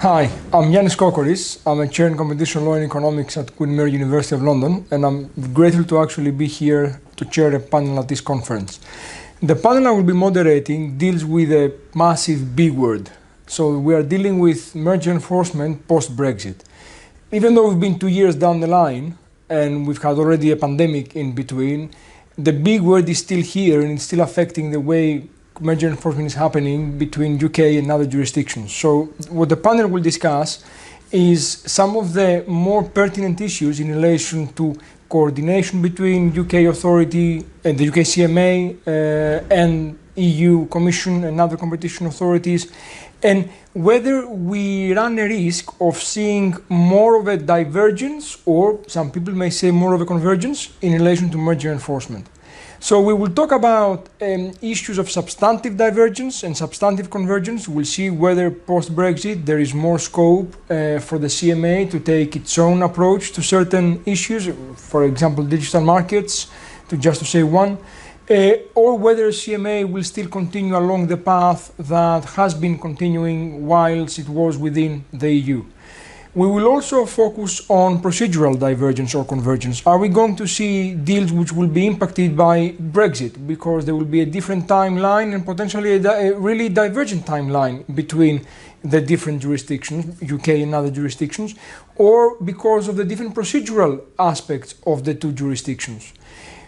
Hi, I'm Ioannis Kokkoris. I'm a chair in competition law and economics at Queen Mary University of London, and I'm grateful to actually be here to chair a panel at this conference. The panel I will be moderating deals with a massive big word. So we are dealing with merger enforcement post-Brexit. Even though we've been 2 years down the line and we've had already a pandemic in between, the big word is still here and it's still affecting the way merger enforcement is happening between UK and other jurisdictions. So what the panel will discuss is some of the more pertinent issues in relation to coordination between UK authority and the UK CMA and EU Commission and other competition authorities, and whether we run a risk of seeing more of a divergence, or some people may say more of a convergence, in relation to merger enforcement. So we will talk about issues of substantive divergence and substantive convergence. We'll see whether post-Brexit there is more scope for the CMA to take its own approach to certain issues, for example, digital markets, just to say one, or whether CMA will still continue along the path that has been continuing whilst it was within the EU. We will also focus on procedural divergence or convergence. Are we going to see deals which will be impacted by Brexit because there will be a different timeline and potentially a really divergent timeline between the different jurisdictions, UK and other jurisdictions, or because of the different procedural aspects of the two jurisdictions?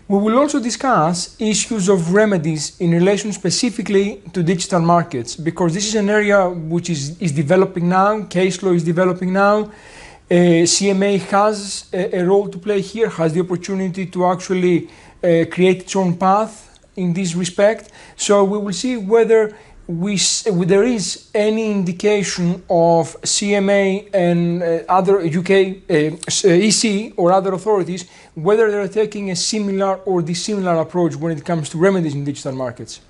We will also discuss issues of remedies in relation specifically to digital markets, because this is an area which is developing now, case law is developing now. CMA has a role to play here, has the opportunity to actually create its own path in this respect. So we will see whether there is any indication of CMA and other UK EC or other authorities, whether they're taking a similar or dissimilar approach when it comes to remedies in digital markets.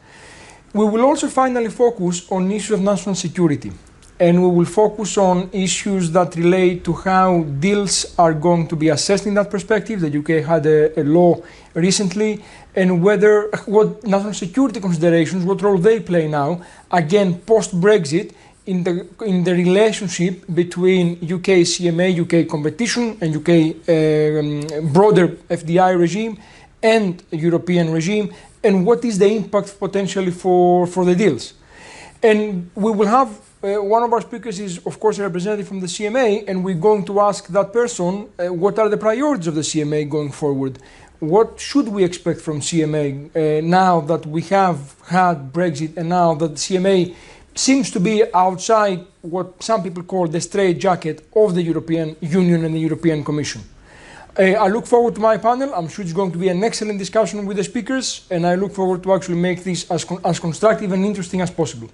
We will also finally focus on issues of national security, and we will focus on issues that relate to how deals are going to be assessed in that perspective. The UK had a law recently, and what national security considerations, what role they play now, again post-Brexit, in the relationship between UK CMA, UK competition, and UK broader FDI regime and European regime, and what is the impact potentially for the deals. And we will have one of our speakers is, of course, a representative from the CMA, and we're going to ask that person what are the priorities of the CMA going forward. What should we expect from CMA now that we have had Brexit and now that the CMA seems to be outside what some people call the straitjacket of the European Union and the European Commission? I look forward to my panel. I'm sure it's going to be an excellent discussion with the speakers, and I look forward to actually make this as constructive and interesting as possible.